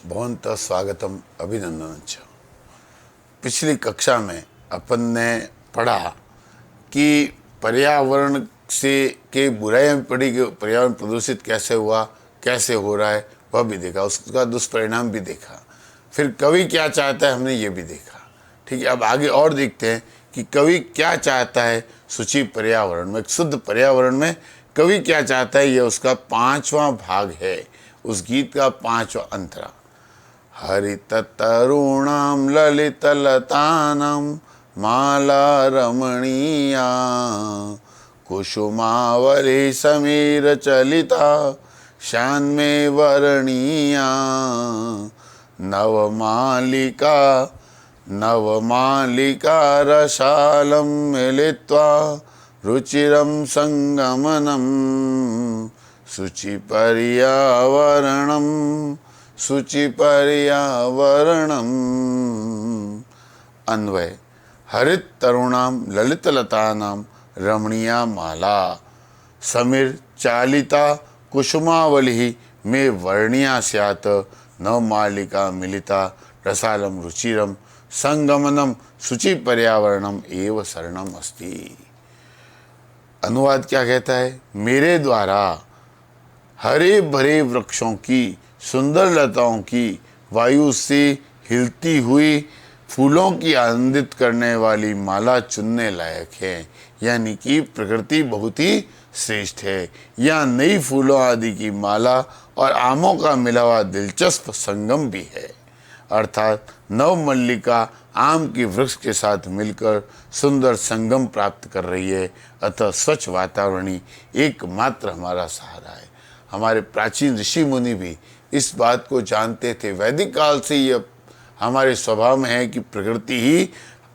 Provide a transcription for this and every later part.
भवन्तः स्वागतम अभिनंदन च। पिछली कक्षा में अपन ने पढ़ा कि पर्यावरण से के बुराइयां पड़ी कि पर्यावरण प्रदूषित कैसे हुआ, कैसे हो रहा है, वह भी देखा, उसका दुष्परिणाम भी देखा। फिर कवि क्या चाहता है, हमने ये भी देखा। ठीक है, अब आगे और देखते हैं कि कवि क्या चाहता है सूची पर्यावरण में, शुद्ध पर्यावरण में कवि क्या चाहता है। ये उसका 5वां भाग है, उस गीत का 5वां अंतरा। हरित तरुणाम ललित लतानाम माला रमणीया कुसुमावली समीर चलिता शान्मे वर्णीया नवमालिका रसालं मिलित्वा रुचिरं संगमनं शुचिपर्यावरणम्। अन्वय। हरित तरुणां ललितलतानां रमणीया माला समीर चालिता कुसुमावलिः मे वर्णिया स्यात् नवमालिका मिलिता रसालं रुचिरं संगमनं शुचिपर्यावरणम् एव शरणम् अस्ति। अनुवाद क्या कहता है? मेरे द्वारा हरे भरे वृक्षों की, सुंदर लताओं की, वायु से हिलती हुई फूलों की आनंदित करने वाली माला चुनने लायक है, यानी कि प्रकृति बहुत ही श्रेष्ठ है। यह नई फूलों आदि की माला और आमों का मिला हुआ दिलचस्प संगम भी है, अर्थात नव मल्लिका आम की वृक्ष के साथ मिलकर सुंदर संगम प्राप्त कर रही है। अतः स्वच्छ वातावरण ही एकमात्र हमारा सहारा है। हमारे प्राचीन ऋषि मुनि भी इस बात को जानते थे। वैदिक काल से यह हमारे स्वभाव में है कि प्रकृति ही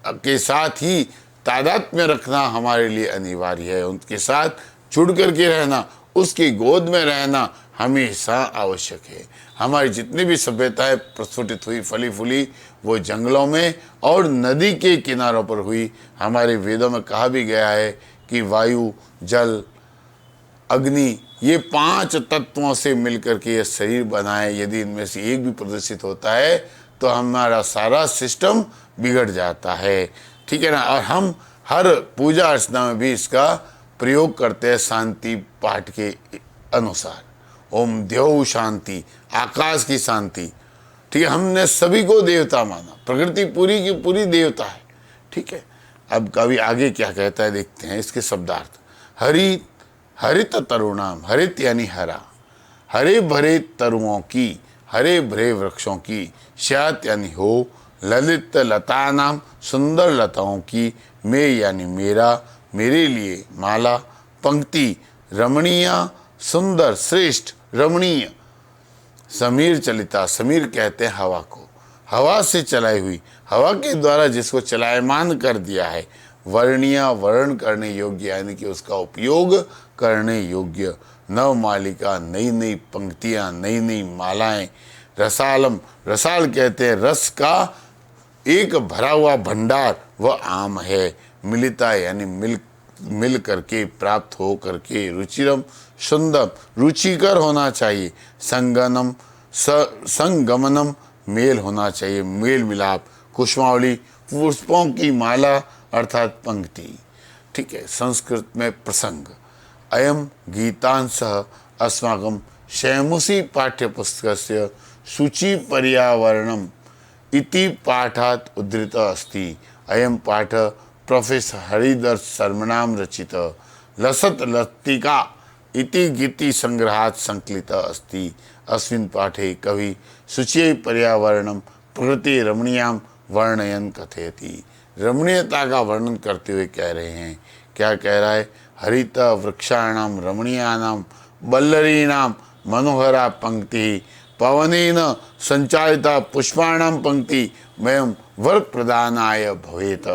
के साथ ही तादात्म्य रखना हमारे लिए अनिवार्य है। उनके साथ जुड़ करके रहना, उसकी गोद में रहना हमेशा आवश्यक है। हमारी जितनी भी सभ्यताएं प्रस्फुटित हुई, फली फूली, वो जंगलों में और नदी के किनारों पर हुई। हमारे वेदों में कहा भी गया है कि वायु, जल, अग्नि, ये 5 तत्वों से मिलकर के ये शरीर बना है। यदि इनमें से एक भी प्रदूषित होता है तो हमारा सारा सिस्टम बिगड़ जाता है। ठीक है ना। और हम हर पूजा अर्चना में भी इसका प्रयोग करते हैं शांति पाठ के अनुसार। ओम द्यौ शांति, आकाश की शांति। ठीक है, हमने सभी को देवता माना, प्रकृति पूरी की पूरी देवता है। ठीक है, अब कवि आगे क्या कहता है देखते हैं इसके शब्दार्थ। हरित तरुणाम, हरित यानी हरा, हरे भरे तरुओं की, हरे भरे वृक्षों की, श्यात यानी हो, ललित लतानाम, सुंदर लताओं की, मे यानी मेरा, मेरे लिए, माला, पंक्ति, रमणीया, सुंदर, श्रेष्ठ, रमणीय, समीर चलिता, समीर कहते हैं हवा को, हवा से चलाई हुई, हवा के द्वारा जिसको चलायमान कर दिया है, वर्णिया, वर्ण करने योग्य, यानी कि उसका उपयोग करने योग्य, नवमालिका, नई नई पंक्तियां, नई नई मालाएं, रसालम, रसाल कहते हैं रस का एक भरा हुआ भंडार, वह आम है, मिलिता यानी मिल करके, प्राप्त हो करके, रुचिरम, सुंदर, रुचिकर होना चाहिए, संगमनम, मेल होना चाहिए, मेल मिलाप, कुसुमावली, पुष्पों की माला अर्थात पंक्ति। ठीक है, संस्कृत में प्रसंग। अयम गीतांशः अस्माकं शैमुषी पाठ्यपुस्तकस्य शुचि पर्यावरणम् इति पाठात् उद्धृतः अस्ति। अयं पाठ प्रोफेसर हरिदर्श शर्मणां रचितः लसत लतिका इति गीति संग्रहात् संकलितः अस्ति। अस्मिन् पाठे कवि शुचि पर्यावरणं प्रकृति रमणीयां वर्णयन् कथयति। रमणीयता का वर्णन करते हुए कह रहे हैं। क्या कह रहा है? हरित वृक्षाणाम रमणीयानाम बल्लरीणाम मनोहरा पंक्ति पवनेन संचालिता पुष्पाणाम पंक्ति मयम वर प्रदानाय भवेत।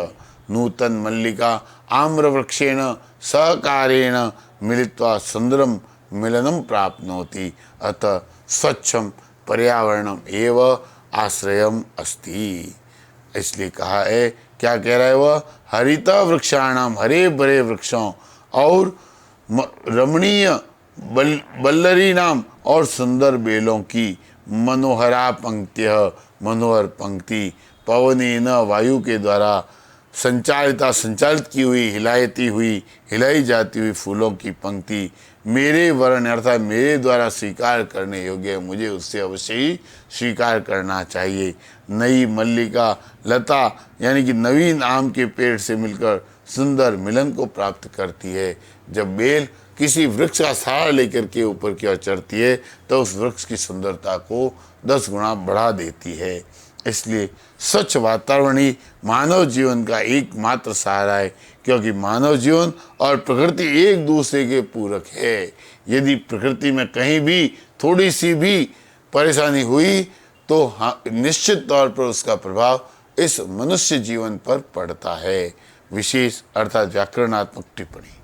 नूतन मल्लिका आम्रवृक्षेण सहकारेण मिलित्वा सुंदरम मिलनम प्राप्नोति। अतः स्वच्छम पर्यावरणम एव आश्रयम अस्ति। इसलिए कहा है, क्या कह रहा है वह? हरित वृक्षाणाम, हरे भरे वृक्षों, और रमणीय बल्लरी नाम, और सुंदर बेलों की, मनोहरा पंक्तिः, मनोहर पंक्ति, पवनेन वायु के द्वारा संचालित की हुई, हिलाई जाती हुई फूलों की पंक्ति मेरे वर्ण अर्थात मेरे द्वारा स्वीकार करने योग्य है, मुझे उससे अवश्य ही स्वीकार करना चाहिए। नई मल्लिका लता यानी कि नवीन आम के पेड़ से मिलकर सुंदर मिलन को प्राप्त करती है। जब बेल किसी वृक्ष का सहारा लेकर के ऊपर की ओर चढ़ती है तो उस वृक्ष की सुंदरता को 10 गुना बढ़ा देती है। इसलिए स्वच्छ वातावरण ही मानव जीवन का एकमात्र सहारा है, क्योंकि मानव जीवन और प्रकृति एक दूसरे के पूरक है। यदि प्रकृति में कहीं भी थोड़ी सी भी परेशानी हुई तो निश्चित तौर पर उसका प्रभाव इस मनुष्य जीवन पर पड़ता है। विशेष अर्थात व्याकरणात्मक टिप्पणी।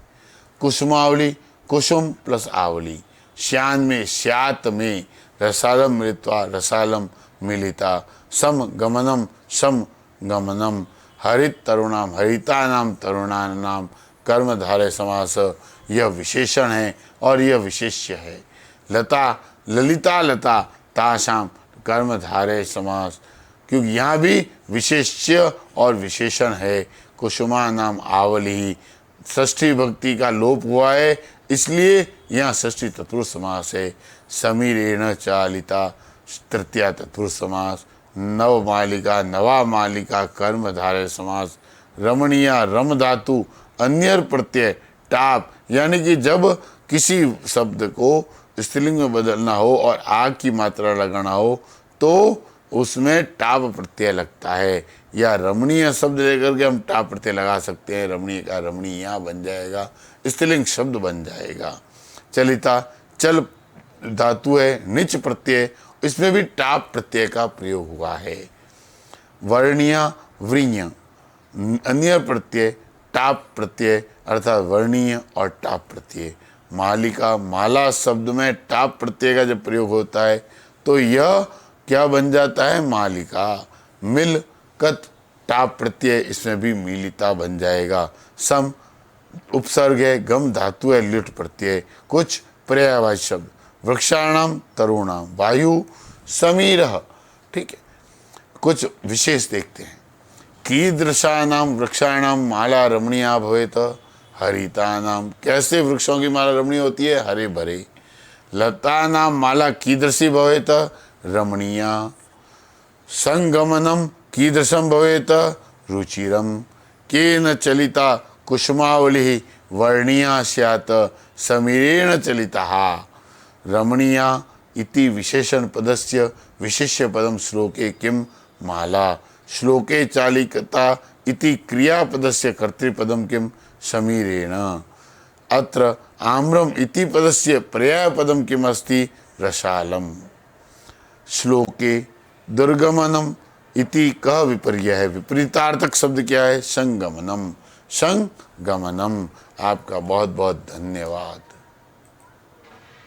कुसुमावली, कुसुम प्लस आवली, श्यान में स्यात में, रसालम मिलित्वा रसालम मिलिता, सम गमनम सम गमनम, हरित तरुणाम हरितानाम तरुणानाम, कर्मधारय समास यह विशेषण है और यह विशेष्य है। लता ललिता लता ताशाम कर्मधारय समास, क्योंकि यहाँ भी विशेष्य और विशेषण है। कुसुमा नाम आवली, षष्ठी भक्ति का लोप हुआ है इसलिए यहाँ षष्ठी तत्पुरुष समास है। समीरेण चालिता तृतीया तत्पुरुष समास। नव मालिका नवा मालिका कर्मधारय समास। रमणीया रम धातु अन्यर प्रत्यय टाप, यानी कि जब किसी शब्द को स्त्रीलिंग में बदलना हो और आग की मात्रा लगाना हो तो उसमें टाप प्रत्यय लगता है। या रमणीय शब्द लेकर के हम टाप प्रत्यय लगा सकते हैं, रमणीय का रमणीया बन जाएगा, स्त्रीलिंग शब्द बन जाएगा। चलिता चल धातु है, निच प्रत्यय, इसमें भी टाप प्रत्यय का प्रयोग हुआ है। वर्णीय व्रीय अन्य प्रत्यय टाप प्रत्यय अर्थात वर्णीय और टाप प्रत्यय। मालिका माला शब्द में टाप प्रत्यय का जब प्रयोग होता है तो यह क्या बन जाता है, मालिका। मिल कत टाप प्रत्यय, इसमें भी मिलिता बन जाएगा। सम उपसर्ग है, गम धातु है, लिट प्रत्यय। कुछ पर्यायवाची शब्द, वृक्षाणाम तरुणाम, वायु समीरः, ठीक है। कुछ विशेष देखते हैं। कीदृशानाम वृक्षाणाम माला रमणीया भवेत, हरितानाम, कैसे वृक्षों की माला रमणीय होती है, हरे भरे। लतानाम माला कीदृशी भवेत, रमणीया। संगमनम कीदृशम भवेत, रुचिरम। केन चलिता कुसुमावली वर्णीया स्यात्, समीरेण चलितः। रमणीया इति विशेषण पदस्य विशिष्य पदम श्लोके किम माला, श्लोके चालिकता इति क्रियापदस्य कर्तृपदम किम समीरेण। अत्र आम्रम इति पदस्य पर्यायपदम किम अस्ति, रसालम। श्लोके दुर्गमनम इति कह विपर्य है, विपरीतार्थक शब्द क्या है, संगमनम। संगमनम। आपका बहुत बहुत धन्यवाद।